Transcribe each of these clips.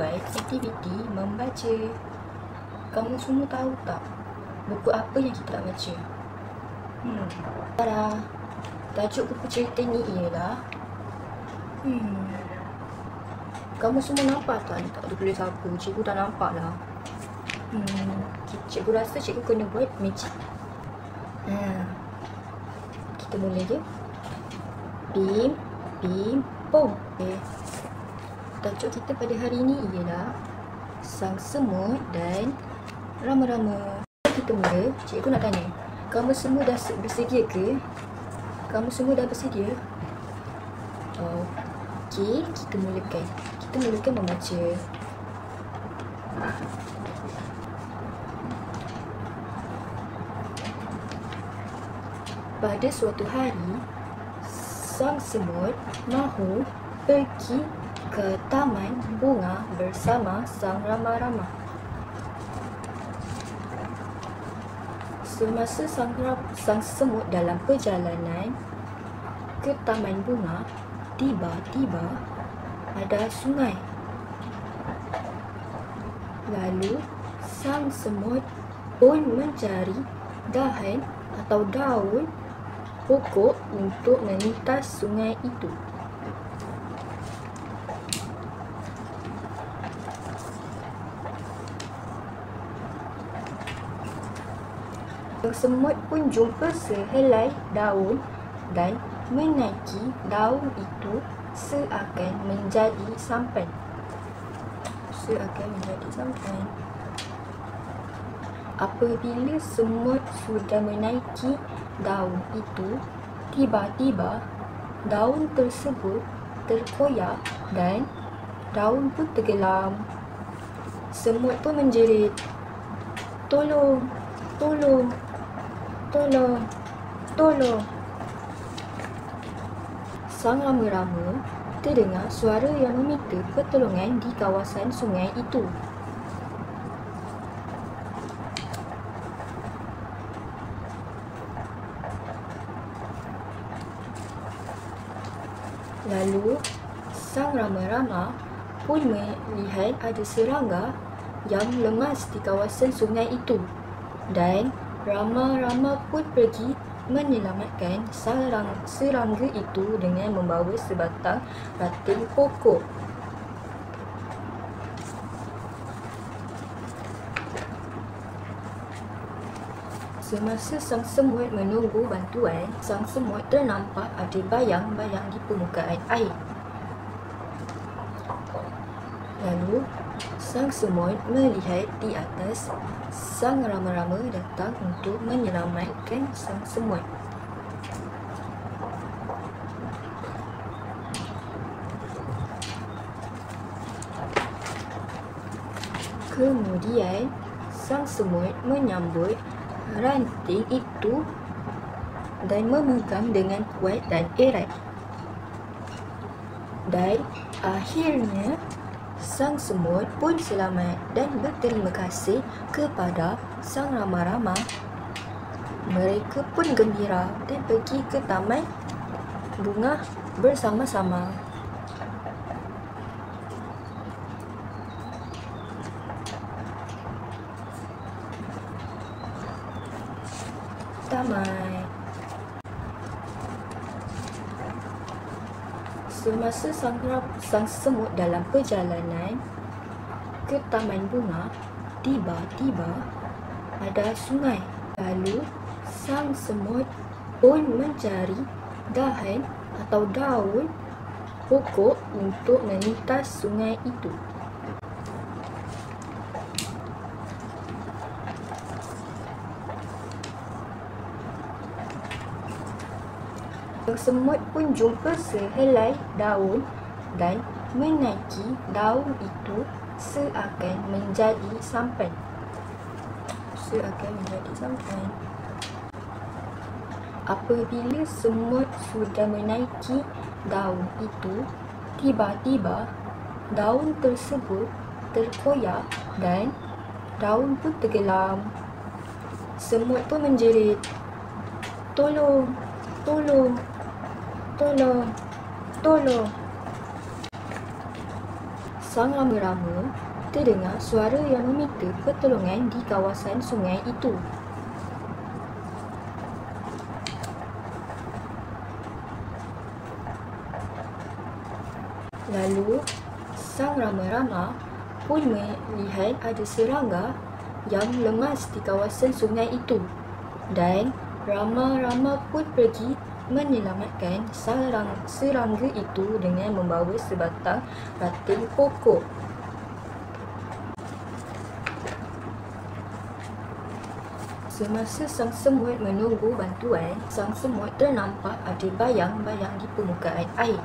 buat aktiviti membaca. Kamu semua tahu tak buku apa yang kita nak baca? Tada, tajuk buku cerita ni ialah kamu semua nampak tak? Tak ada tulis apa. Cikgu tak nampak lah. Cikgu rasa cikgu kena buat magic. Kita mula je. Bim, bim, pom. Tajuk kita pada hari ini ialah Sang Semut dan Rama-Rama. Kita mula, cikgu nak tanya, kamu semua dah bersedia ke? Kamu semua dah bersedia? Okey, kita mulakan. Kita mulakan membaca. Pada suatu hari, sang semut mahu pergi ke taman bunga bersama sang Rama-Rama. Semasa sang semut dalam perjalanan ke taman bunga, tiba-tiba ada sungai. Lalu sang semut pun mencari dahan atau daun pokok untuk melintas sungai itu. Sang semut pun jumpa sehelai daun dan menaiki daun itu seakan menjadi sampan. Apabila semut sudah menaiki daun itu, tiba-tiba daun tersebut terkoyak dan daun pun tenggelam. Semut pun menjerit, "Tolong, tolong, tolong, tolong." Sang Rama-Rama terdengar suara yang meminta pertolongan di kawasan sungai itu. Lalu, sang Rama-Rama pun melihat ada serangga yang lemas di kawasan sungai itu. Dan Rama-Rama pun pergi menyelamatkan serangga itu dengan membawa sebatang ranting pokok. Semasa sang semut menunggu bantuan, sang semut ternampak ada bayang-bayang di permukaan air. Lalu, sang semut melihat di atas sang Rama-Rama datang untuk menyelamatkan sang semut. Kemudian, sang semut menyambut ranting itu dan memegang dengan kuat dan erat. Dan akhirnya, sang semut pun selamat dan berterima kasih kepada sang Rama-Rama. Mereka pun gembira dan pergi ke taman bunga bersama-sama. Taman. Semasa sang semut dalam perjalanan ke taman bunga, tiba-tiba ada sungai. Lalu, sang semut pun mencari dahan atau daun pokok untuk melintas sungai itu. Sang semut pun jumpa sehelai daun dan menaiki daun itu seakan menjadi sampan. Apabila semut sudah menaiki daun itu, tiba-tiba daun tersebut terkoyak dan daun pun tenggelam. Semut pun menjerit, "Tolong, tolong, tolong, tolong." sang rama-rama terdengar suara yang meminta pertolongan di kawasan sungai itu. Lalu, sang rama-rama pun melihat ada serangga yang lemas di kawasan sungai itu. Dan rama-rama pun pergi menyelamatkan serangga itu dengan membawa sebatang ranting pokok. Semasa sang semut menunggu bantuan, sang semut ternampak ada bayang-bayang di permukaan air.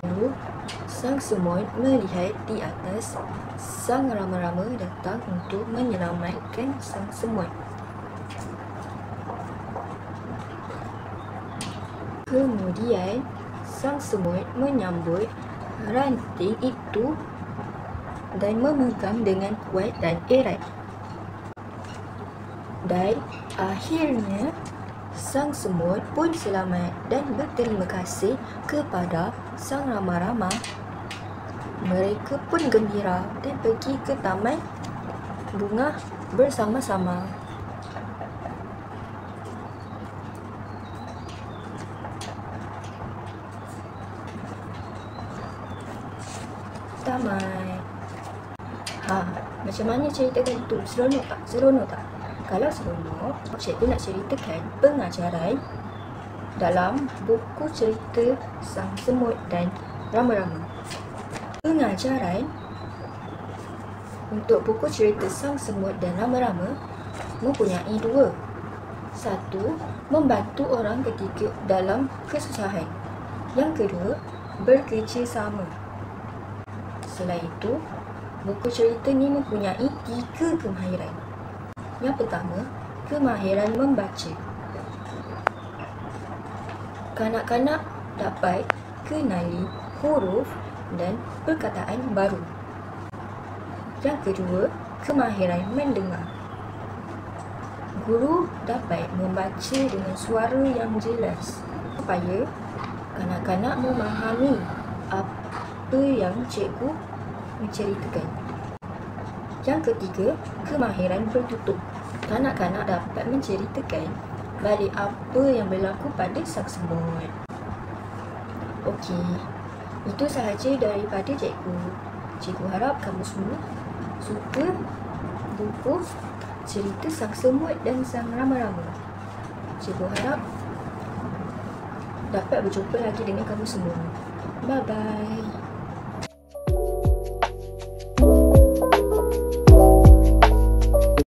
Lalu, sang semut melihat di atas sang rama-rama datang untuk menyelamatkan sang semut. Kemudian, sang semut menyambut ranting itu dan memegang dengan kuat dan erat. Dan akhirnya, sang semut pun selamat dan berterima kasih kepada sang rama-rama. Mereka pun gembira dan pergi ke taman bunga bersama-sama. Tamat. Macam mana ceritakan itu? Seronok tak? Seronok tak? Kalau seronok, cikgu nak ceritakan pengajaran dalam buku cerita Sang Semut dan Rama-Rama. Pengajaran untuk buku cerita Sang Semut dan Rama-Rama mempunyai dua. Satu, membantu orang ketika dalam kesusahan. Yang kedua, bekerjasama. Selain itu, buku cerita ni mempunyai 3 kemahiran. Yang pertama, kemahiran membaca. Kanak-kanak dapat kenali huruf dan perkataan baru. Yang kedua, kemahiran mendengar. Guru dapat membaca dengan suara yang jelas supaya kanak-kanak memahami apa yang cikgu menceritakan. Yang ketiga, kemahiran bertutur. Kanak-kanak dapat menceritakan balik apa yang berlaku pada sang semut. Okey, itu sahaja daripada cikgu. Cikgu harap kamu semua suka buku cerita Sang Semut dan Sang Rama-Rama. Cikgu harap dapat berjumpa lagi dengan kamu semua. Bye-bye.